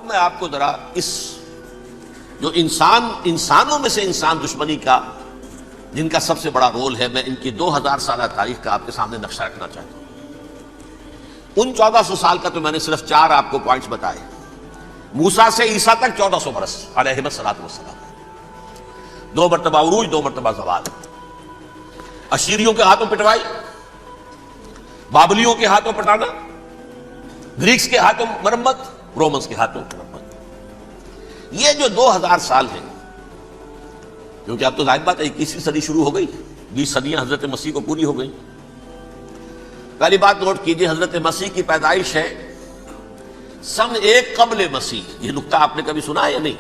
اب میں آپ کو ذرا اس جو انسانوں میں سے انسان دشمنی کا جن کا سب سے بڑا رول ہے، میں ان کی 2000 سالہ تاریخ کا آپ کے سامنے نقشہ رکھنا چاہتا ہوں۔ ان 1400 سال کا تو میں نے صرف 4 آپ کو پوائنٹس بتائے۔ موسیٰ سے عیسیٰ تک 1400 برس علیہ الصلوۃ والسلام، 2 مرتبہ عروج، 2 مرتبہ زوال، اشیریوں کے ہاتھوں پٹوائی، بابلیوں کے ہاتھوں پٹانا، گریکس کے ہاتھوں مرمت، رومنس کے ہاتھوں مرمت۔ یہ جو 2000 سال ہیں، کیونکہ اب تو ظاہر بات ہے 21ویں صدی شروع ہو گئی، 20 صدیاں حضرت مسیح کو پوری ہو گئی۔ پہلی بات نوٹ کیجئے، حضرت مسیح کی پیدائش ہے سن 1 قبل مسیح۔ یہ نقطہ آپ نے کبھی سنا ہے یا نہیں؟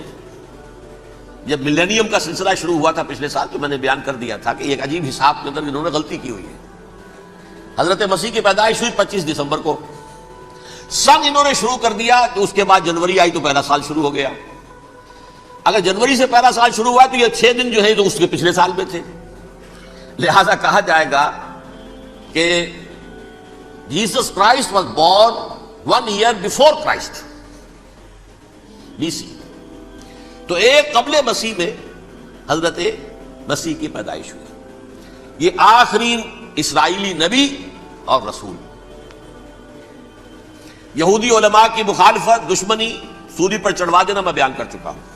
جب ملینیم کا سلسلہ شروع ہوا تھا پچھلے سال، تو میں نے بیان کر دیا تھا کہ ایک عجیب حساب کے اندر انہوں نے غلطی کی ہوئی ہے۔ حضرت مسیح کی پیدائش ہوئی 25 دسمبر کو، سن انہوں نے شروع کر دیا کہ اس کے بعد جنوری آئی تو پہلا سال شروع ہو گیا۔ اگر جنوری سے پہلا سال شروع ہوا تو یہ 6 دن جو ہے تو اس کے پچھلے سال میں تھے، لہذا کہا جائے گا کہ Jesus Christ was born 1 year before Christ BC۔ تو 1 قبل مسیح میں حضرت مسیح کی پیدائش ہوئی۔ یہ آخری اسرائیلی نبی اور رسول۔ یہودی علماء کی مخالفت، دشمنی، سولی پر چڑھوا دینا میں بیان کر چکا ہوں۔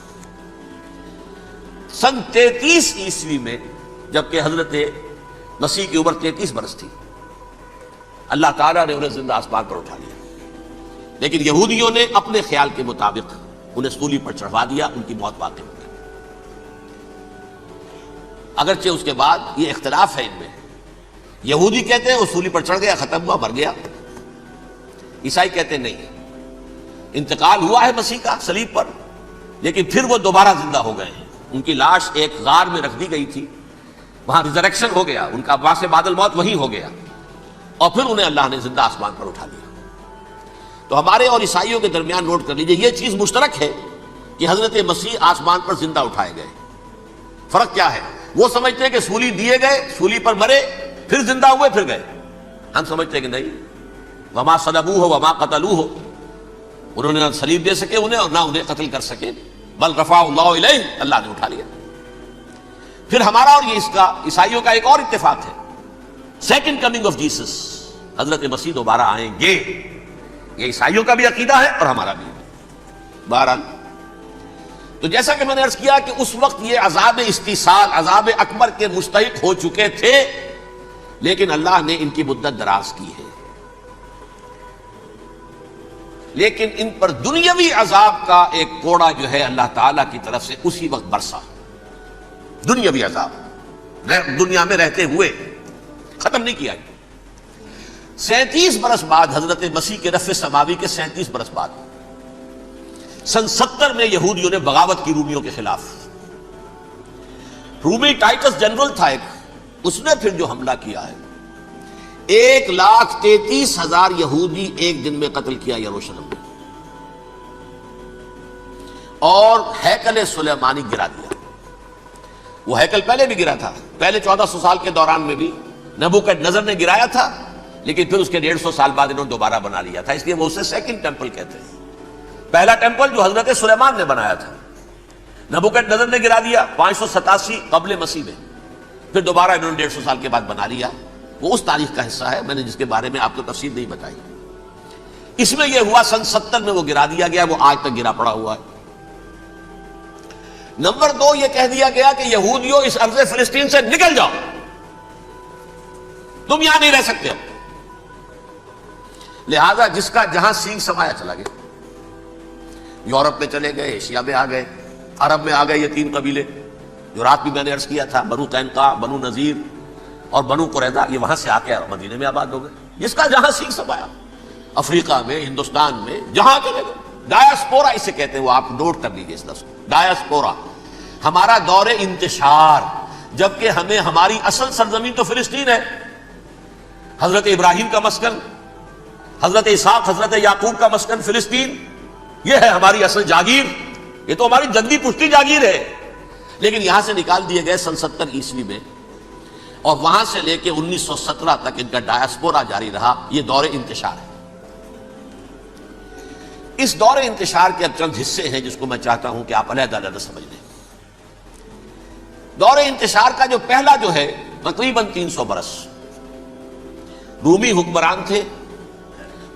سن 33 عیسوی میں جبکہ حضرت مسیح کی عمر 33 برس تھی، اللہ تعالیٰ نے انہیں زندہ آسمان پر اٹھا لیا، لیکن یہودیوں نے اپنے خیال کے مطابق انہیں سولی پر چڑھوا دیا، ان کی موت واقع ہو گئی۔ اگرچہ اس کے بعد یہ اختلاف ہے ان میں، یہودی کہتے ہیں وہ سولی پر چڑھ گیا، ختم ہوا، مر گیا۔ عیسائی کہتے ہیں نہیں، انتقال ہوا ہے مسیح کا صلیب پر، لیکن پھر وہ دوبارہ زندہ ہو گئے ہیں۔ ان کی لاش ایک غار میں رکھ دی گئی تھی، وہاں ریزریکشن ہو گیا، ان کا وہاں سے بعد الموت وہیں ہو گیا، اور پھر انہیں اللہ نے زندہ آسمان پر اٹھا لیا۔ تو ہمارے اور عیسائیوں کے درمیان نوٹ کر لیجئے، یہ چیز مشترک ہے کہ حضرت مسیح آسمان پر زندہ اٹھائے گئے۔ فرق کیا ہے؟ وہ سمجھتے ہیں کہ سولی دیے گئے، سولی پر مرے، پھر زندہ ہوئے، پھر گئے۔ ہم سمجھتے ہیں کہ نہیں، وما صلبوہ وما قتلوہ، انہوں نے نہ صلیب دے سکے انہیں اور نہ انہیں قتل کر سکے، بل رفعہ اللہ الیہ، اللہ نے اٹھا لیا۔ پھر ہمارا اور یہ اس کا عیسائیوں کا ایک اور اتفاق ہے، سیکنڈ کمنگ آف جیسس، حضرت مسیح دوبارہ آئیں گے۔ یہ عیسائیوں کا بھی عقیدہ ہے اور ہمارا بھی۔ بہرحال تو جیسا کہ میں نے عرض کیا کہ اس وقت یہ عذاب استیصال، عذاب اکبر کے مستحق ہو چکے تھے، لیکن اللہ نے ان کی مدت دراز کی ہے۔ لیکن ان پر دنیاوی عذاب کا ایک کوڑا جو ہے اللہ تعالیٰ کی طرف سے اسی وقت برسا۔ دنیاوی عذاب دنیا میں رہتے ہوئے ختم نہیں کیا۔ 37 برس بعد حضرت مسیح کے رفع سماوی کے 37 برس بعد سن 70 میں یہودیوں نے بغاوت کی رومیوں کے خلاف۔ رومی ٹائٹس جنرل تھا ایک، اس نے پھر جو حملہ کیا ہے، 1,33,000 یہودی ایک دن میں قتل کیا یروشلم میں، اور ہیکل سلیمانی گرا دیا۔ وہ ہیکل پہلے بھی گرا تھا، پہلے 1400 سال کے دوران میں بھی نبوکدنضر نے گرایا تھا، لیکن پھر اس کے 150 سال بعد انہوں نے دوبارہ بنا لیا تھا، اس لیے وہ اسے سیکنڈ ٹیمپل کہتے ہیں۔ پہلا ٹیمپل جو حضرت سلیمان نے بنایا تھا، نبوکدنضر نے گرا دیا 587 قبل مسیح میں، پھر دوبارہ انہوں نے 150 سال کے بعد بنا لیا۔ وہ اس تاریخ کا حصہ ہے، میں نے جس کے بارے میں آپ کو تفصیل نہیں بتائی۔ اس میں یہ ہوا سن 70 میں وہ گرا دیا گیا، وہ آج تک گرا پڑا ہوا ہے۔ نمبر 2، یہ کہہ دیا گیا کہ یہودیوں اس ارض فلسطین سے نکل جاؤ، تم یہاں نہیں رہ سکتے ہو۔ لہذا جس کا جہاں سینگ سمایا چلا گیا، یورپ میں چلے گئے، ایشیا میں آ گئے، عرب میں آ گئے یہ 3 قبیلے جو رات بھی میں نے عرض کیا تھا، بنو قینقاع، بنو نذیر اور بنو قریظہ، یہ وہاں سے آ کے مدینے میں آباد ہو گئے۔ جس کا جہاں سینگ سمایا، افریقہ میں، ہندوستان میں، جہاں چلے گئے۔ ڈایاسپورا اسے کہتے ہیں، وہ آپ نوٹ کر لیجیے اس لفظ کو، ڈایاسپورا۔ ہمارا دور انتشار، جبکہ ہمیں ہماری اصل سرزمین تو فلسطین ہے، حضرت ابراہیم کا مسکن، حضرت اسحاق، حضرت یعقوب کا مسکن فلسطین، یہ ہے ہماری اصل جاگیر، یہ تو ہماری جدی پشتی جاگیر ہے۔ لیکن یہاں سے نکال دیے گئے سن 70 عیسوی میں، اور وہاں سے لے کے 1917 تک ان کا ڈایاسپورا جاری رہا۔ یہ دور انتشار ہے۔ اس دور انتشار کے اب چند حصے ہیں جس کو میں چاہتا ہوں کہ آپ علیحدہ علیحدہ سمجھ لیں. دور انتشار کا جو پہلا جو ہے تقریباً 300 برس رومی حکمران تھے.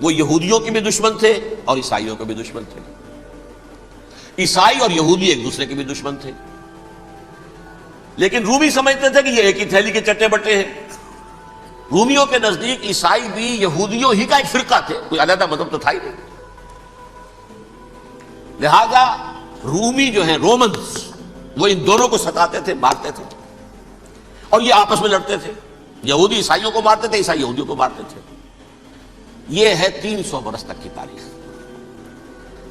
وہ یہودیوں کے بھی دشمن تھے اور عیسائیوں کے بھی دشمن تھے. عیسائی اور یہودی ایک دوسرے کے بھی دشمن تھے. لیکن رومی سمجھتے تھے کہ یہ ایک ہی تھیلی کے چٹے بٹے ہیں. رومیوں کے نزدیک عیسائی بھی یہودیوں ہی کا ایک فرقہ تھے, کوئی علیحدہ مذہب تو تھا ہی نہیں. لہذا رومی جو ہیں رومنز وہ ان دونوں کو ستاتے تھے, مارتے تھے, اور یہ آپس میں لڑتے تھے. یہودی عیسائیوں کو مارتے تھے, عیسائی یہودیوں کو مارتے تھے. یہ ہے 300 برس تک کی تاریخ.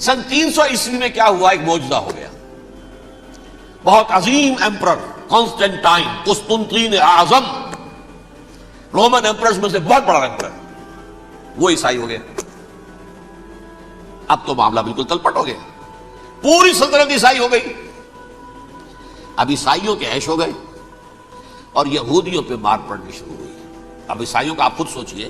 سن 300 عیسوی میں کیا ہوا, ایک معجزہ ہو گیا. بہت عظیم ایمپرر کانسٹینٹائن قسطنطین اعظم, رومن ایمپررز میں سے بہت بڑا ایمپرر, وہ عیسائی ہو گیا. اب تو معاملہ بالکل تلپٹ ہو گیا, پوری سلطنت عیسائی ہو گئی. اب عیسائیوں کے عیش ہو گئے اور یہودیوں پہ مار پڑنی شروع ہوئی. اب عیسائیوں کا آپ خود سوچئے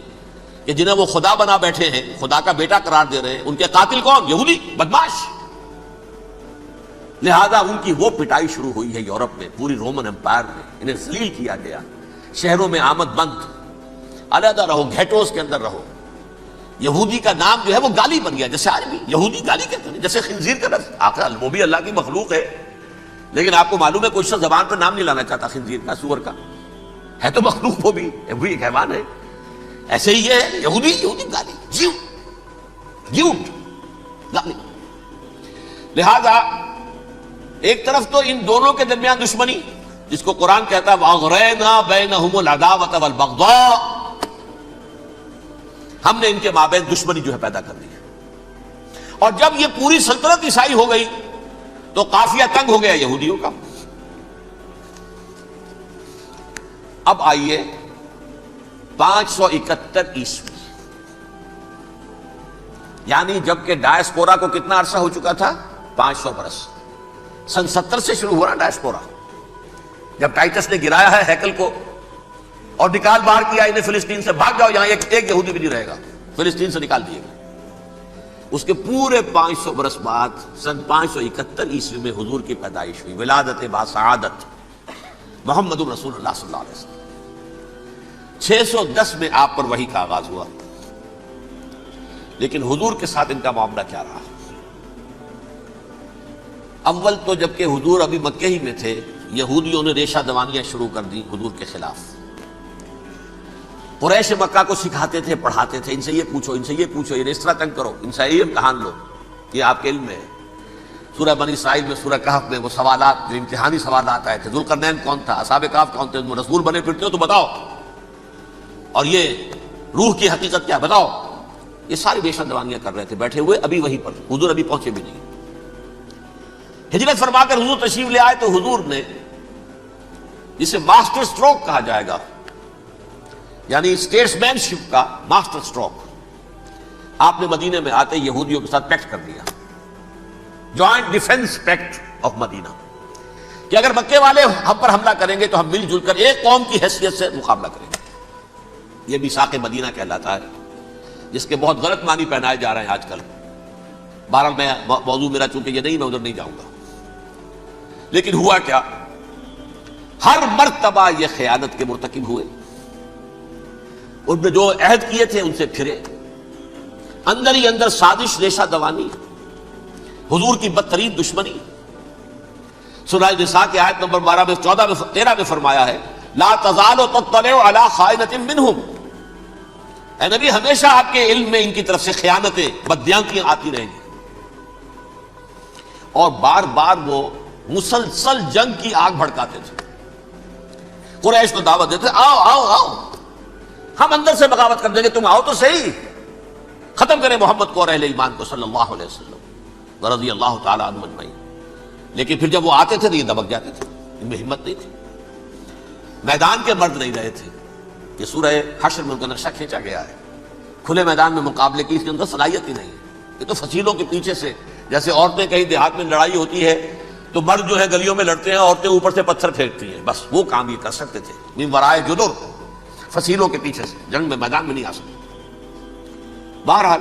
کہ جنہیں وہ خدا بنا بیٹھے ہیں, خدا کا بیٹا قرار دے رہے ہیں, ان کے قاتل کون؟ یہودی بدماش. لہذا ان کی وہ پٹائی شروع ہوئی ہے یورپ میں, پوری رومن امپائر میں انہیں ذلیل کیا گیا. شہروں میں آمد بند, علیحدہ رہو, گھیٹوز کے اندر رہو. یہودی کا نام جو ہے وہ گالی بن گیا, جیسے آج بھی یہودی گالی کہتے ہیں, جیسے خنزیر کا لفظ. آخر وہ بھی اللہ کی مخلوق ہے, لیکن آپ کو معلوم ہے کوئی شخص زبان پر نام نہیں لانا چاہتا خنزیر کا, سور کا. ہے تو مخلوق, وہ بھی ایک حیوان ہے. ایسے ہی ہے یہودی, یہودی گالی, گالی. لہذا ایک طرف تو ان دونوں کے درمیان دشمنی, جس کو قرآن کہتا ہے وَأَغْرَيْنَا بَيْنَهُمُ الْعَدَاوَةَ وَالْبَغْضَاءَ, ہم نے ان کے مابین دشمنی جو ہے پیدا کر دی ہے. اور جب یہ پوری سلطنت عیسائی ہو گئی تو قافیہ تنگ ہو گیا یہودیوں کا. اب آئیے 571 عیسوی, یعنی جبکہ ڈائسپورا کو کتنا عرصہ ہو چکا تھا؟ 500 برس. سن 70 سے شروع ہو رہا ڈائسپورا, جب ٹائٹس نے گرایا ہے ہیکل کو اور نکال باہر کیا انہیں فلسطین سے, بھاگ جاؤ یہاں ایک یہودی بھی نہیں رہے گا, فلسطین سے نکال دیے گا. اس کے پورے 500 برس بعد سن 571 عیسوی میں حضور کی پیدائش ہوئی, ولادت با سعادت محمد رسول اللہ صلی اللہ علیہ وسلم. 610 میں آپ پر وحی کا آغاز ہوا. لیکن حضور کے ساتھ ان کا معاملہ کیا رہا؟ اول تو جبکہ حضور ابھی مکہ ہی میں تھے, یہودیوں نے ریشہ دوانیاں شروع کر دی حضور کے خلاف. قریش مکہ کو سکھاتے تھے, پڑھاتے تھے, ان سے یہ پوچھو, ان سے یہ پوچھو, یہ اس طرح تنگ کرو, ان سے یہ امتحان لو, یہ آپ کے علم میں ہے. سورہ بنی اسرائیل میں, سورہ کہف میں وہ سوالات, جو امتحانی سوالات آئے تھے, ذوالقرنین کون تھا, اصحاب کہف کون تھے, تم رسول بنے پھرتے ہو تو بتاؤ, اور یہ روح کی حقیقت کیا بتاؤ. یہ ساری ریشہ دوانیاں کر رہے تھے بیٹھے ہوئے ابھی وہیں پر. حضور ابھی پہنچے بھی نہیں. ہجرت فرما کر حضور تشریف لے آئے تو حضور نے, جسے ماسٹر سٹروک کہا جائے گا, یعنی اسٹیٹس مین شپ کا ماسٹر سٹروک, آپ نے مدینے میں آتے یہودیوں کے ساتھ پیکٹ کر دیا, جوائنٹ ڈیفنس پیکٹ آف مدینہ, کہ اگر مکے والے ہم پر حملہ کریں گے تو ہم مل جل کر ایک قوم کی حیثیت سے مقابلہ کریں گے. یہ میثاق مدینہ کہلاتا ہے, جس کے بہت غلط معنی پہنائے جا رہے ہیں آج کل. بہرحال میں موضوع میرا چونکہ یہ نہیں, میں ادھر نہیں جاؤں گا. لیکن ہوا کیا, ہر مرتبہ یہ خیانت کے مرتکب ہوئے. ان نے جو عہد کیے تھے ان سے پھرے, اندر ہی اندر سازش, ریشہ دوانی, حضور کی بدترین دشمنی. سورہ نساء کی آیت نمبر 12 میں 14 میں 13 میں فرمایا ہے لا تزال تطلع علی خائنۃ منہم, اے نبی ہمیشہ آپ کے علم میں ان کی طرف سے خیانتیں, بدیانتیاں آتی رہیں گی. اور بار بار وہ مسلسل جنگ کی آگ بھڑکاتے تھے. قریش کو دعوت دیتے, آؤ آؤ آؤ, ہم اندر سے بغاوت کر دیں گے, تم آؤ تو صحیح, ختم کریں محمد کو اور اہل ایمان کو صلی اللہ علیہ وسلم رضی اللہ تعالی عنہ اجمعین. لیکن پھر جب وہ آتے تھے تو یہ دبک جاتے تھے, ان میں ہمت نہیں تھی. میدان کے مرد نہیں رہے تھے. یہ سورہ حشر میں ان کا نقشہ کھینچا گیا ہے. کھلے میدان میں مقابلے کی اس کے اندر صلاحیت ہی نہیں ہے. یہ تو فصیلوں کے پیچھے سے, جیسے عورتیں کہیں دیہات میں لڑائی ہوتی ہے تو مرد جو ہے گلیوں میں لڑتے ہیں, عورتیں اوپر سے پتھر پھینکتی ہیں, بس وہ کام یہ کر سکتے تھے. من ورائے جدر, فصیلوں کے پیچھے سے, جنگ میں میدان میں نہیں آ سکتے. بہرحال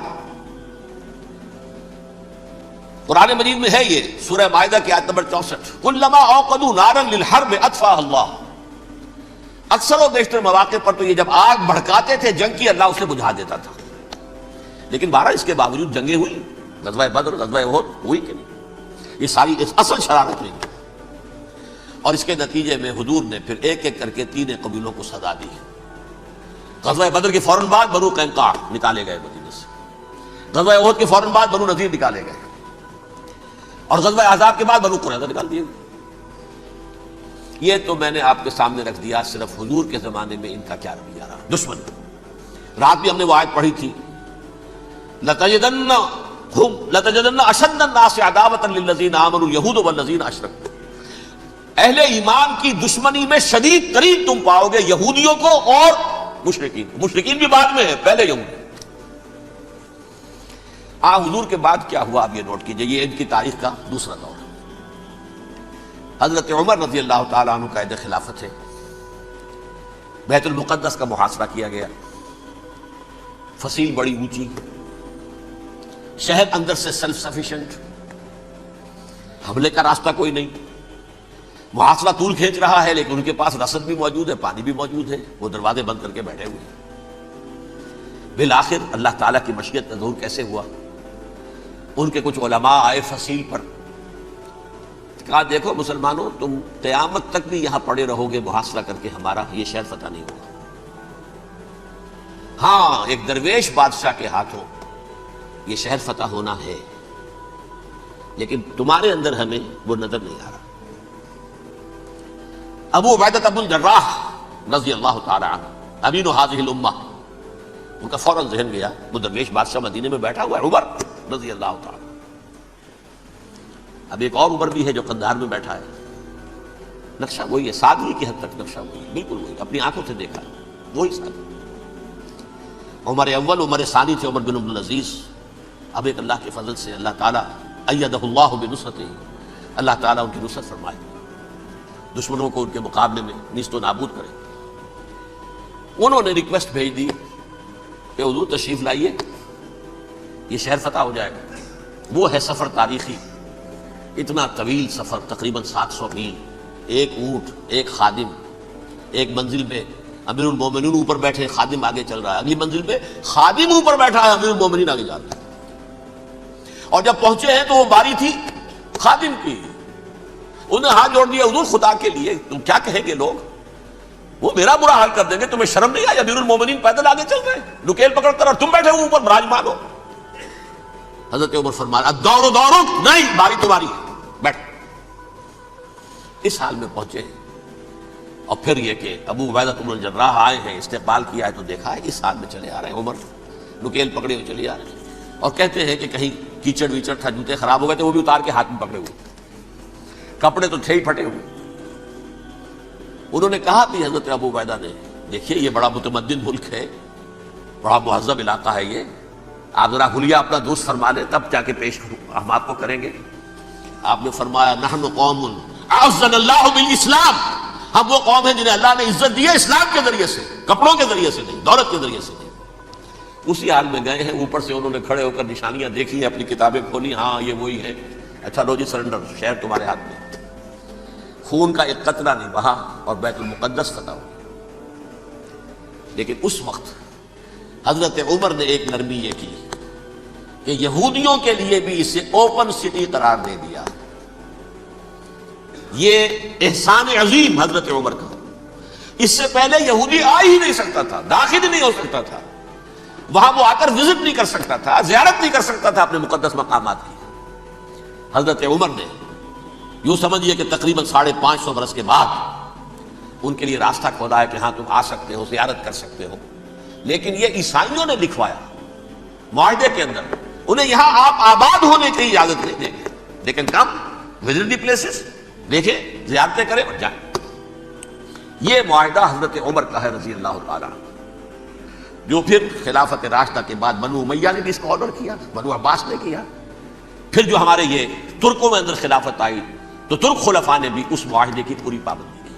قرآن مجید میں ہے یہ سورہ مائدہ کی آیت نمبر 64، کلما اوقدوا نارا للحرب اطفاها اللہ. اکثر و بیشتر مواقع پر تو یہ جب آگ بھڑکاتے تھے جنگ کی، اللہ اسے بجھا دیتا تھا. لیکن بہرحال اس کے باوجود جنگیں ہوئی، غزوہ بدر، غزوہ احد ہوئی کہ نہیں؟ یہ ساری اصل شرارت ہوئی. اور اس کے نتیجے میں حضور نے پھر ایک ایک کر کے 3 قبیلوں کو سزا دی. غزوہ بدر کے فوراً بعد بنو قینقاع نکالے گئے مدینے سے، غزوہ احد کے فوراً بعد بنو نذیر نکالے گئے، اور غزوہ احزاب کے بعد بنو قریظہ نکال دیے گئے. یہ تو میں نے آپ کے سامنے رکھ دیا صرف حضور کے زمانے میں ان کا کیا رویہ رہا. دشمن رات بھی ہم نے وہ آیت پڑھی تھی، لَتَجِدَنَّ أَشَدَّ النَّاسِ عَدَاوَةً لِلَّذِينَ آمَنُوا الْيَهُودُ وَالَّذِينَ أَشْرَكُوا. اہل ایمان کی دشمنی میں شدید ترین تم پاؤ گے یہودیوں کو اور مشرکین کو. مشرکین بھی بعد میں ہے، پہلے یہودی. حضور کے بعد کیا ہوا آپ یہ نوٹ کیجئے، یہ ان کی تاریخ کا دوسرا دور. حضرت عمر رضی اللہ تعالیٰ عنہ قائد خلافت ہے. بیت المقدس کا محاصرہ کیا گیا، فصیل بڑی اونچی، شہر اندر سے سیلف سفیشینٹ، حملے کا راستہ کوئی نہیں. محاصرہ طول کھینچ رہا ہے لیکن ان کے پاس رسد بھی موجود ہے، پانی بھی موجود ہے، وہ دروازے بند کر کے بیٹھے ہوئے ہیں. بالآخر اللہ تعالیٰ کی مشیت کا ظہور کیسے ہوا؟ ان کے کچھ علماء آئے فصیل پر، کہا دیکھو مسلمانوں، تم قیامت تک بھی یہاں پڑے رہو گے محاصرہ کر کے، ہمارا یہ شہر فتح نہیں ہوگا. ہاں ایک درویش بادشاہ کے ہاتھوں یہ شہر فتح ہونا ہے، لیکن تمہارے اندر ہمیں وہ نظر نہیں آ رہا. ابو عبیدہ بن الجراح رضی اللہ تعالی عنہ امین هذه الامہ، ان کا فوراً ذہن گیا وہ درویش بادشاہ مدینے میں بیٹھا ہوا ہے عمر رضی اللہ تعالی. اب ایک اور عمر بھی ہے جو قندھار میں بیٹھا ہے. نقشہ وہی ہے، سادگی کی حد تک نقشہ وہی ہے، بالکل وہی، اپنی آنکھوں سے دیکھا وہی سادگی. عمر اول عمر ثانی تھے عمر بن عبد العزیز. اب ایک اللہ کے فضل سے اللہ تعالیٰ ایدہ اللہ بنصرتہ، اللہ تعالیٰ ان کی نصرت فرمائے، دشمنوں کو ان کے مقابلے میں نیست و نابود کرے. انہوں نے ریکویسٹ بھیج دی کہ حضور تشریف لائیے، یہ شہر فتح ہو جائے گا. وہ ہے سفر تاریخی، اتنا طویل سفر، تقریباً 700 میل، ایک اونٹ، ایک خادم، ایک منزل میں امیر المومنین اوپر بیٹھے، خادم آگے چل رہا ہے، اگلی منزل پہ خادم اوپر بیٹھا ہے، امیر المومنین آگے جا رہا ہے. اور جب پہنچے ہیں تو وہ باری تھی خادم کی. انہیں ہاتھ جوڑ دیا، حضور خدا کے لیے تم کیا کہیں گے لوگ، وہ میرا برا حال کر دیں گے، تمہیں شرم نہیں آئی؟ امیر المومنین پیدل آگے چل رہے ہیں نکیل پکڑ کر، اور تم بیٹھے ہو اوپر براجمان ہو. حضرت عمر فرمایا الدور دورک، نہیں باری تمہاری ہے، بیٹھ. اس حال میں پہنچے ہیں. اور پھر یہ کہ ابو عبیدہ بن الجراح آئے ہیں، استقبال کیا ہے تو دیکھا ہے اس حال میں چلے آ رہے ہیں. عمر نکیل پکڑے ہوئے چلے آ رہے ہیں، اور کہتے ہیں کہ کہیں کیچڑ ویچڑ تھا، جوتے خراب ہو گئے تھے، وہ بھی اتار کے ہاتھ میں پکڑے ہوئے، کپڑے تو تھے ہی پھٹے ہوئے. انہوں نے کہا بھی حضرت ابو عبیدہ نے، دیکھیے یہ بڑا متمدن ملک ہے، بڑا مہذب علاقہ ہے یہ، آپ ذرا حلیہ اپنا دوست فرما دیں تب جا کے پیش ہم آپ کو کریں گے. آپ نے فرمایا نحن قوم اعزنا اللہ بالاسلام، ہم وہ قوم ہیں جنہیں اللہ نے عزت دی ہے اسلام کے ذریعے سے، کپڑوں کے ذریعے سے نہیں، دولت کے ذریعے سے نہیں. اسی حال میں گئے ہیں، اوپر سے انہوں نے کھڑے ہو کر نشانیاں دیکھی ہیں، اپنی کتابیں کھولی، ہاں یہ وہی ہے. اچھا لو جی سرنڈر، شہر تمہارے ہاتھ میں. خون کا ایک قطرہ نہیں بہا اور بیت المقدس فتح ہو. لیکن اس وقت حضرت عمر نے ایک نرمی یہ کی کہ یہودیوں کے لیے بھی اسے اوپن سٹی قرار دے دیا. یہ احسان عظیم حضرت عمر کا. اس سے پہلے یہودی آ ہی نہیں سکتا تھا، داخل ہی نہیں ہو سکتا تھا، وہاں وہ آ کر وزٹ نہیں کر سکتا تھا، زیارت نہیں کر سکتا تھا اپنے مقدس مقامات کی. حضرت عمر نے یوں سمجھیے کہ تقریباً 550 برس کے بعد ان کے لیے راستہ کھولا ہے کہ ہاں تم آ سکتے ہو، زیارت کر سکتے ہو. لیکن یہ عیسائیوں نے لکھوایا معاہدے کے اندر، انہیں یہاں آپ آباد ہونے کی اجازت نہیں دیں گے، لیکن کم وزٹ دی پلیسز، دیکھیں زیارتیں کریں اور جائیں. یہ معاہدہ حضرت عمر کا ہے رضی اللہ تعالیٰ، جو پھر خلافت راشدہ کے بعد بنو امیہ نے بھی اس کو آرڈر کیا، بنو عباس نے کیا. پھر جو ہمارے یہ ترکوں میں اندر خلافت آئی تو ترک خلفاء نے بھی اس معاہدے کی پوری پابندی کی.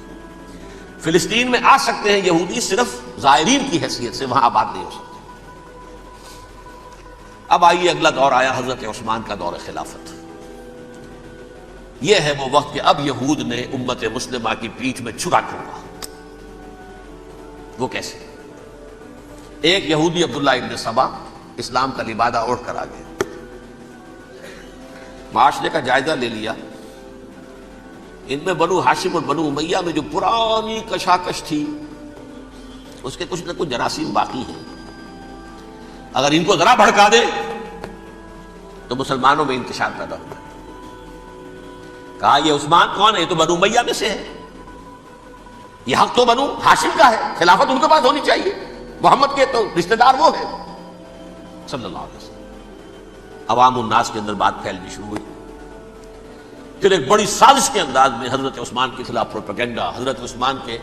فلسطین میں آ سکتے ہیں یہودی صرف زائرین کی حیثیت سے، وہاں آباد نہیں ہو سکتے. اب آئیے اگلا دور آیا حضرت عثمان کا دور خلافت. یہ ہے وہ وقت کہ اب یہود نے امت مسلمہ کی پیٹھ میں چھرا کھولا۔ وہ کیسے؟ ایک یہودی عبداللہ ابن سبا اسلام کا لبادہ اوڑھ کر آ گیا، معاشرے کا جائزہ لے لیا، ان میں بنو ہاشم اور بنو امیہ میں جو پرانی کشاکش تھی اس کے کچھ نہ کچھ جراثیم باقی ہیں، اگر ان کو ذرا بھڑکا دے تو مسلمانوں میں انتشار پیدا ہوگا۔ کہا یہ عثمان کون ہے؟ یہ تو بنو امیہ میں سے ہے، یہ حق تو بنو ہاشم کا ہے، خلافت ان کے پاس ہونی چاہیے، محمد کے تو رشتہ دار وہ ہے صلی اللہ علیہ وسلم۔ عوام الناس کے اندر بات پھیلنی شروع ہوئی، پھر ایک بڑی سازش کے انداز میں حضرت عثمان کے خلاف پروپیگنڈا، حضرت عثمان کے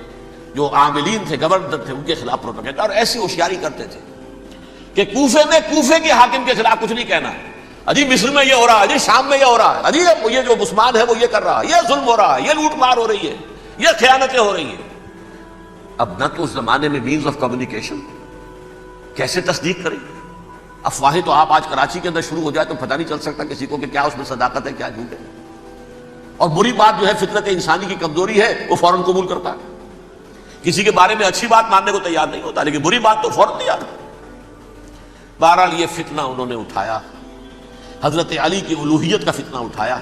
جو عاملین تھے، گورنر تھے، ان کے خلاف پروپیگنڈا، اور ایسی ہوشیاری کرتے تھے کہ کوفے میں کوفے کے حاکم کے خلاف کچھ نہیں کہنا، اجی مصر میں یہ ہو رہا ہے، اجی شام میں یہ ہو رہا ہے، اجی یہ جو عثمان ہے وہ یہ کر رہا ہے، یہ ظلم ہو رہا ہے، یہ لوٹ مار ہو رہی ہے، یہ خیانتیں ہو رہی ہیں۔ اب نہ تو اس زمانے میں مینز آف کمیونیکیشن، کیسے تصدیق کریں؟ افواہیں تو آپ آج کراچی کے اندر شروع ہو جائے تو پتہ نہیں چل سکتا کسی کو کہ کیا اس میں صداقت ہے کیا جھوٹ ہے، اور بری بات جو ہے فطرت انسانی کی کمزوری ہے وہ فوراً قبول کرتا ہے، کسی کے بارے میں اچھی بات ماننے کو تیار نہیں ہوتا لیکن بری بات تو فوراً تیار ہے۔ بہرحال یہ فتنہ انہوں نے اٹھایا، حضرت علی کی الوہیت کا فتنہ اٹھایا،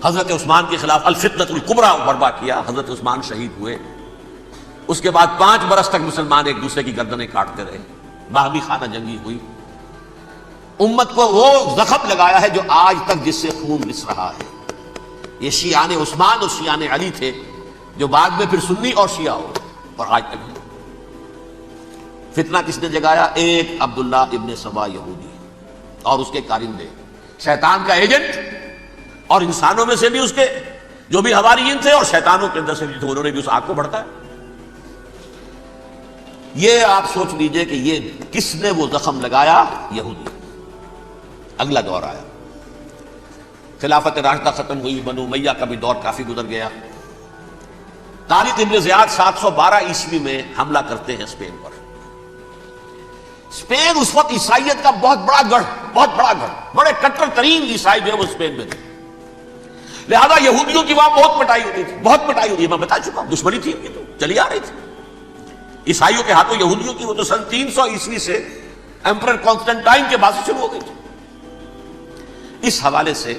حضرت عثمان کے خلاف الفتنۃ الکبریٰ برپا کیا، حضرت عثمان شہید ہوئے، اس کے بعد 5 برس تک مسلمان ایک دوسرے کی گردنیں کاٹتے رہے، باہمی خانہ جنگی ہوئی، امت کو وہ زخم لگایا ہے جو آج تک جس سے خون رس رہا ہے۔ یہ شیعان عثمان اور شیعان علی تھے جو بعد میں پھر سنی اور شیعہ ہو، اور آج تک ہے۔ فتنہ کس نے جگایا؟ ایک عبداللہ ابن سبا یہودی اور اس کے کارندے، شیطان کا ایجنٹ، اور انسانوں میں سے بھی اس کے جو بھی حواریین تھے اور شیطانوں کے اندر سے بھی تھے، انہوں نے بھی اس آگ کو بڑھتا ہے۔ یہ آپ سوچ لیجئے کہ یہ کس نے وہ زخم لگایا؟ یہودی۔ اگلا دور آیا، خلافت راشدہ ختم ہوئی، بنو امیہ کا بھی دور کافی گزر گیا۔ طارق ابن زیاد 712 عیسوی میں حملہ کرتے ہیں اسپین پر۔ اسپین اس وقت عیسائیت کا بہت بڑا گڑھ، بڑے کٹر ترین عیسائی جو ہے وہ اسپین میں تھے، لہذا یہودیوں کی وہاں بہت پٹائی ہوتی تھی، میں بتا چکا ہوں، دشمنی تھی ان کی تو چلی آ رہی تھی عیسائیوں کے ہاتھوں یہودیوں کی، وہ تو سن 300 عیسوی سے ایمپرر کانسٹنٹائن کے بعد سے شروع ہو گئی تھی۔ اس حوالے سے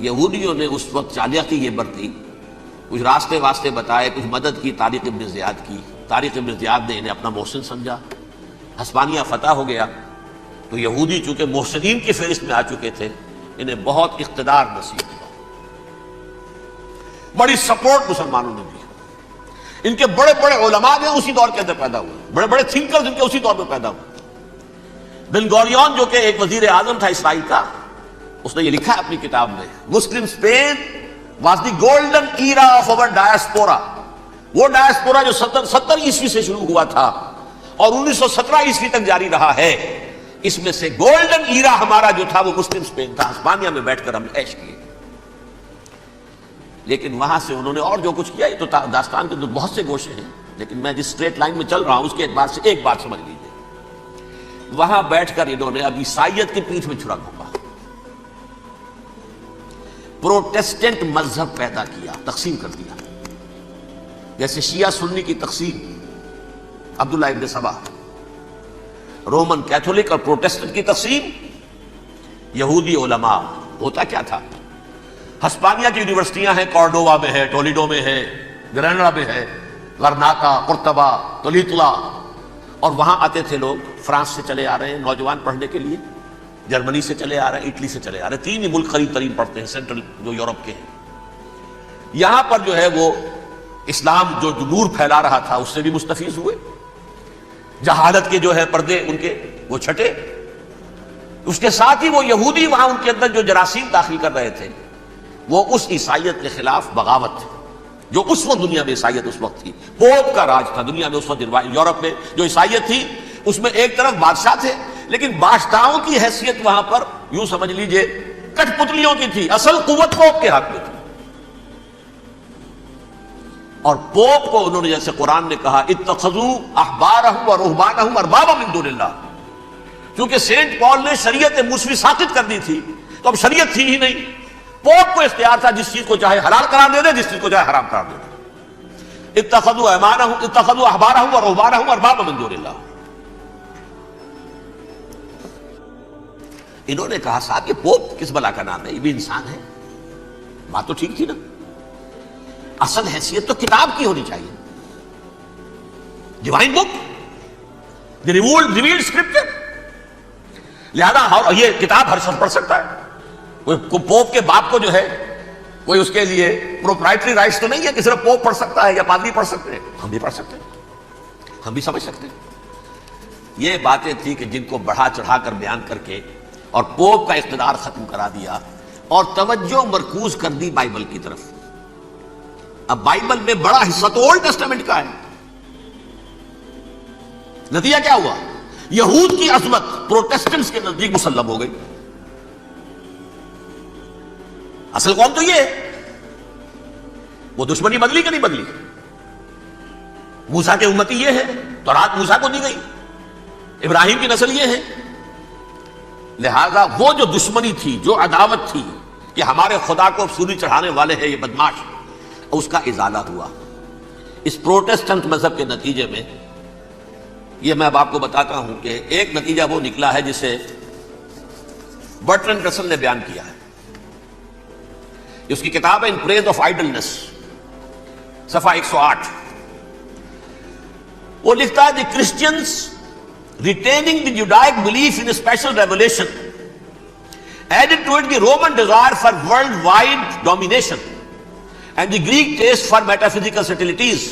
یہودیوں نے اس وقت چالیہ کی یہ برتی، کچھ راستے واسطے بتائے، کچھ مدد کی طارق ابن زیاد کی۔ طارق ابن زیاد نے انہیں اپنا محسن سمجھا، ہسپانیہ فتح ہو گیا تو یہودی چونکہ محسنین کی فہرست میں آ چکے تھے، انہیں بہت اقتدار نصیب ہوا، بڑی سپورٹ مسلمانوں نے دی۔ ان کے بڑے بڑے علماء جو اسی دور کے اندر پیدا ہوئے، بڑے بڑے تھنکرز ان کے اسی دور میں پیدا ہوئے۔ بن گوریون جو کہ ایک وزیر اعظم تھا اسرائیل کا، اس نے یہ لکھا ہے اپنی کتاب میں، Muslim Spain was the golden era of our diaspora. وہ ڈائسپورا جو 70 عیسوی سے شروع ہوا تھا اور 1917 عیسوی تک جاری رہا ہے، اس میں سے گولڈن ایرا ہمارا جو تھا وہ مسلم اسپین تھا، ہسپانیہ میں بیٹھ کر ہم نے عیش کیے۔ لیکن وہاں سے انہوں نے اور جو کچھ کیا، یہ تو داستان کے اندر بہت سے گوشے ہیں، لیکن میں جس اسٹریٹ لائن میں چل رہا ہوں اس کے اعتبار سے ایک بات سمجھ لیجیے، وہاں بیٹھ کر انہوں نے اب عیسائیت کی پیٹھ میں چھرا گھونپا، پروٹیسٹنٹ مذہب پیدا کیا، تقسیم کر دیا، جیسے شیعہ سنی کی تقسیم، عبداللہ ابن سبا، رومن کیتھولک اور پروٹیسٹنٹ کی تقسیم، یہودی علماء۔ ہوتا کیا تھا، ہسپانیہ کی یونیورسٹیاں ہیں، کارڈووا میں ہے، ٹولیڈو میں ہے، گریناڈا میں ہے، غرناطہ، قرطبہ، تولیتلا، اور وہاں آتے تھے لوگ، فرانس سے چلے آ رہے ہیں نوجوان پڑھنے کے لیے، جرمنی سے چلے آ رہے ہیں، اٹلی سے چلے آ رہے ہیں، 3 ہی ملک قریب ترین پڑھتے ہیں سینٹرل جو یورپ کے ہیں۔ یہاں پر جو ہے وہ اسلام جو نور پھیلا رہا تھا اس سے بھی مستفیض ہوئے، جہالت کے جو ہے پردے ان کے وہ چھٹے، اس کے ساتھ ہی وہ یہودی وہاں ان کے اندر جو جراثیم داخل کر رہے تھے وہ اس عیسائیت کے خلاف بغاوت تھی جو اس وقت دنیا میں عیسائیت اس وقت تھی، پوپ کا راج تھا دنیا میں اس وقت، یورپ میں جو عیسائیت تھی اس میں ایک طرف بادشاہ تھے لیکن بادشاہوں کی حیثیت وہاں پر یوں سمجھ لیجئے کٹ پتلیوں کی تھی، اصل قوت پوپ کے ہاتھ میں تھی۔ اور پوپ کو انہوں نے جیسے قرآن نے کہا اتخذوا احبارهم ورهبانهم اربابا من دون اللہ، کیونکہ سینٹ پال نے شریعت موسوی ساقط کر دی تھی تو اب شریعت تھی ہی نہیں، پوپ کو اختیار تھا جس چیز کو چاہے حلال قرار دے دے، جس چیز کو چاہے حرام قرار دے دے۔ اتخذوا احبارهم ورهبانهم اربابا من دون اللہ۔ انہوں نے کہا صاحب یہ پوپ کس بلا کا نام ہے، یہ بھی انسان ہے۔ بات تو ٹھیک تھی نا، اصل حیثیت تو کتاب کی ہونی چاہیے، ڈیوائن بک، دی ریویلڈ اسکرپچر۔ لہذا یہ کتاب ہر شخص پڑھ سکتا ہے، کوئی پوپ کے باپ کو جو ہے کوئی اس کے لیے پروپرائٹری رائٹس تو نہیں ہے کہ صرف پوپ پڑھ سکتا ہے یا پادری پڑھ سکتے ہیں، ہم بھی پڑھ سکتے ہیں، ہم بھی سمجھ سکتے ہیں۔ یہ باتیں تھی کہ جن کو بڑھا چڑھا کر بیان کر کے اور پوپ کا اقتدار ختم کرا دیا اور توجہ مرکوز کر دی بائبل کی طرف۔ اب بائبل میں بڑا حصہ تو اولڈ ٹیسٹامنٹ کا ہے۔ نتیجہ کیا ہوا؟ یہود کی عظمت پروٹیسٹنٹس کے نزدیک مسلم ہو گئی۔ اصل قوم تو یہ ہے، وہ دشمنی بدلی کہ نہیں بدلی؟ موسیٰ کے امتی یہ ہے، تورات موسیٰ کو دی گئی، ابراہیم کی نسل یہ ہے۔ لہذا وہ جو دشمنی تھی، جو عداوت تھی کہ ہمارے خدا کو سولی چڑھانے والے ہیں یہ بدماش، اس کا ازالہ ہوا اس پروٹیسٹنٹ مذہب کے نتیجے میں۔ یہ میں اب آپ کو بتاتا ہوں کہ ایک نتیجہ وہ نکلا ہے جسے برٹرنڈ رسل نے بیان کیا ہے، اس کی کتاب ہے ان پریز آف آئیڈلنس، صفحہ 108۔ وہ لکھتا ہے دی Christians retaining the Judaic belief in a special revelation added to it the Roman desire for worldwide domination and the Greek taste for metaphysical subtleties.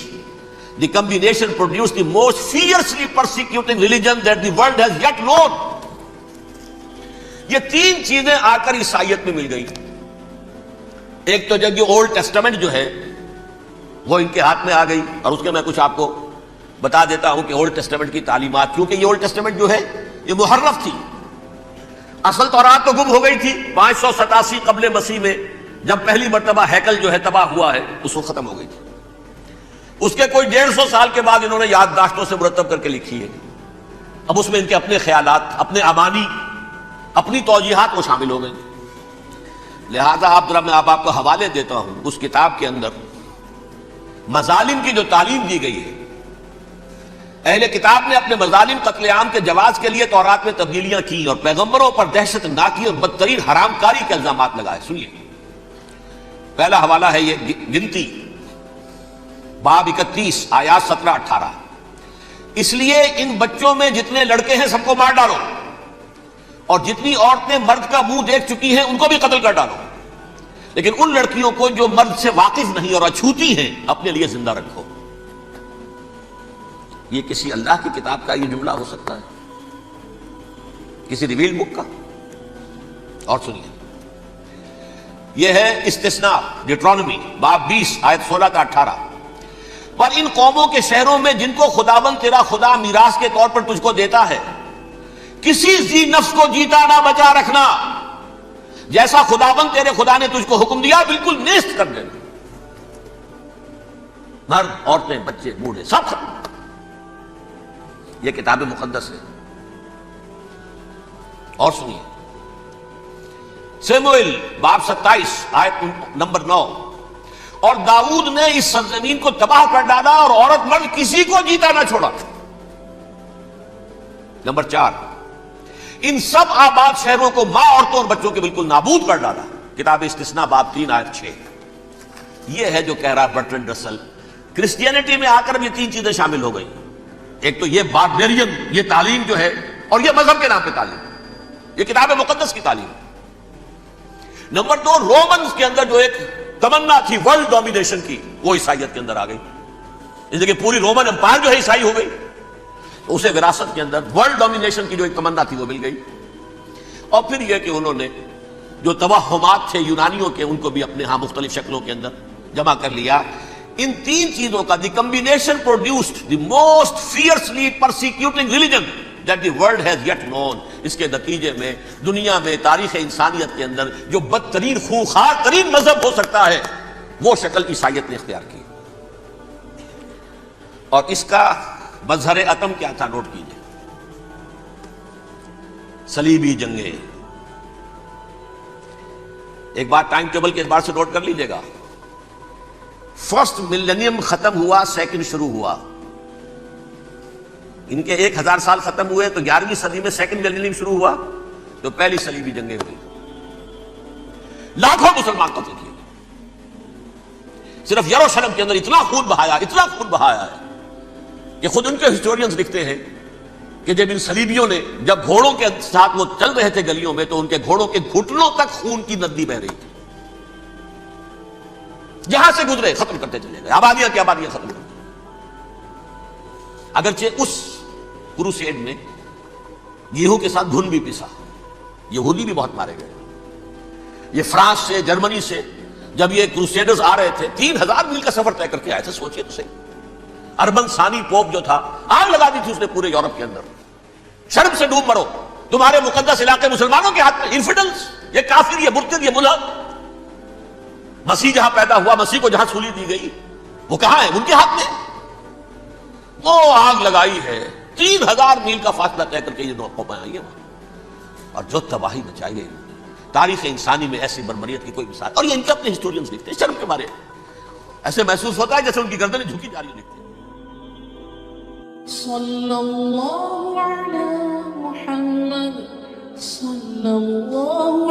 The combination produced the most fiercely persecuting religion that the world has yet known. یہ تین چیزیں آ کر عیسائیت میں مل گئی۔ ایک تو جب یہ اولڈ ٹیسٹامنٹ جو ہے وہ ان کے ہاتھ میں آ گئی، اور اس کے میں کچھ آپ کو بتا دیتا ہوں کہ اولڈ ٹیسٹامنٹ کی تعلیمات، کیونکہ یہ اولڈ ٹیسٹامنٹ جو ہے یہ محرف تھی۔ اصل تورات تو گم ہو گئی تھی 587 قبل مسیح میں، جب پہلی مرتبہ ہیکل جو ہے تباہ ہوا ہے، اس وقت ختم ہو گئی تھی۔ اس کے کوئی 150 سال کے بعد انہوں نے یادداشتوں سے مرتب کر کے لکھی ہے۔ اب اس میں ان کے اپنے خیالات، اپنے امانی، اپنی توجیحات وہ شامل ہو گئی۔ لہذا میں آپ کو حوالے دیتا ہوں، اس کتاب کے اندر مظالم کی جو تعلیم دی گئی ہے، اہل کتاب نے اپنے مظالم قتل عام کے جواز کے لیے تورات میں تبدیلیاں کی اور پیغمبروں پر دہشت ناکی اور بدترین حرام کاری کے الزامات لگائے۔ سنیے، پہلا حوالہ ہے یہ گنتی باب 31 آیات 17-18۔ اس لیے ان بچوں میں جتنے لڑکے ہیں سب کو مار ڈالو، اور جتنی عورتیں مرد کا منہ دیکھ چکی ہیں ان کو بھی قتل کر ڈالو، لیکن ان لڑکیوں کو جو مرد سے واقف نہیں اور اچھوتی ہیں اپنے لیے زندہ رکھو۔ یہ کسی اللہ کی کتاب کا یہ جملہ ہو سکتا ہے؟ کسی ریویل بک کا؟ اور سنیے، یہ ہے استثناء ڈیٹرانومی باب 20 آیت 16-18۔ پر ان قوموں کے شہروں میں جن کو خداوند تیرا خدا میراث کے طور پر تجھ کو دیتا ہے، کسی ذی نفس کو جیتا نہ بچا رکھنا، جیسا خداوند تیرے خدا نے تجھ کو حکم دیا بالکل نیست کر دینا۔ مرد، عورتیں، بچے، بوڑھے سب ختم۔ یہ کتاب مقدس ہے۔ اور سنیے، سیموئیل باب 27 آیت نمبر 9۔ اور داؤد نے اس سرزمین کو تباہ کر ڈالا اور عورت مرد کسی کو جیتا نہ چھوڑا۔ نمبر 4، ان سب آباد شہروں کو ماں، عورتوں اور بچوں کے بالکل نابود کر ڈالا۔ کتاب استثناء باب 3 آیت 6۔ یہ ہے جو کہہ رہا برٹرنڈ رسل، کرسچینٹی میں آ کر بھی یہ تین چیزیں شامل ہو گئی۔ ایک تو یہ باربیرین، یہ تعلیم جو ہے، اور یہ مذہب کے نام پہ تعلیم، یہ کتاب مقدس کی تعلیم۔ نمبر 2، رومنز کے اندر جو ایک تمنا تھی ورلڈ ڈومینیشن کی، وہ عیسائیت کے اندر آ گئی۔ اس لیے کہ پوری رومن امپائر جو ہے عیسائی ہو گئی، تو اسے وراثت کے اندر ورلڈ ڈومینیشن کی جو ایک تمنا تھی وہ مل گئی۔ اور پھر یہ کہ انہوں نے جو توہمات تھے یونانیوں کے، ان کو بھی اپنے ہاں مختلف شکلوں کے اندر جمع کر لیا۔ ان تین چیزوں کا the combination produced the most fiercely persecuting religion that the world has yet known. اس کے نتیجے میں دنیا میں تاریخ انسانیت کے اندر جو بدترین خونخوار ترین مذہب ہو سکتا ہے، وہ شکل عیسائیت نے اختیار کی۔ اور اس کا مظہر عتم کیا تھا؟ نوٹ کیجئے، صلیبی جنگیں۔ ایک بات ٹائم ٹیبل کے اعتبار سے نوٹ کر لیجیے گا، فرسٹ ملینیم ختم ہوا، سیکنڈ شروع ہوا. ان کے 1000 سال ختم ہوئے تو 11ویں صدی میں سیکنڈ ملینیم شروع ہوا، تو پہلی صلیبی جنگیں ہوئی، لاکھوں مسلمان قتل کیے. صرف یروشلم کے اندر اتنا خون بہایا ہے کہ خود ان کے ہسٹورینز لکھتے ہیں کہ جب ان صلیبیوں نے، جب گھوڑوں کے ساتھ وہ چل رہے تھے گلیوں میں، تو ان کے گھوڑوں کے گھٹنوں تک خون کی ندی بہ رہی تھی. جہاں سے گزرے ختم کرتے چلے گئے، آبادیاں کی آبادیاں ختم کرتے. اگرچہ اس کروسیڈ میں گیہوں کے ساتھ گھن بھی پسا، یہودی بھی بہت مارے گئے. یہ فرانس سے، جرمنی سے جب یہ کروسیڈرز آ رہے تھے، 3000 میل کا سفر طے کر کے آئے تھے. سوچئے تو صحیح، اربن ثانی پوپ جو تھا، آگ لگا دی تھی اس نے پورے یورپ کے اندر. شرم سے ڈوب مرو، تمہارے مقدس علاقے مسلمانوں کے ہاتھ میں، انفیڈلز، یہ کافر، یہ مرتد، یہ ملحد. مسیح جہاں پیدا ہوا، مسیح کو جہاں سولی دی گئی، وہ کہاں ہے؟ ان کے ہاتھ میں. وہ آگ لگائی ہے، 3000 میل کا فاصلہ طے کر کے یہ قومیں آئی ہیں، اور جو تباہی مچائی ہے. تاریخ انسانی میں ایسی بربریت کی کوئی مثال. اور یہ ان کے اپنے ہسٹورینز لکھتے ہیں، شرم کے مارے ایسے محسوس ہوتا ہے جیسے ان کی گردنیں جھکی جا رہی لکھتے ہیں. صلی اللہ علی محمد صلی اللہ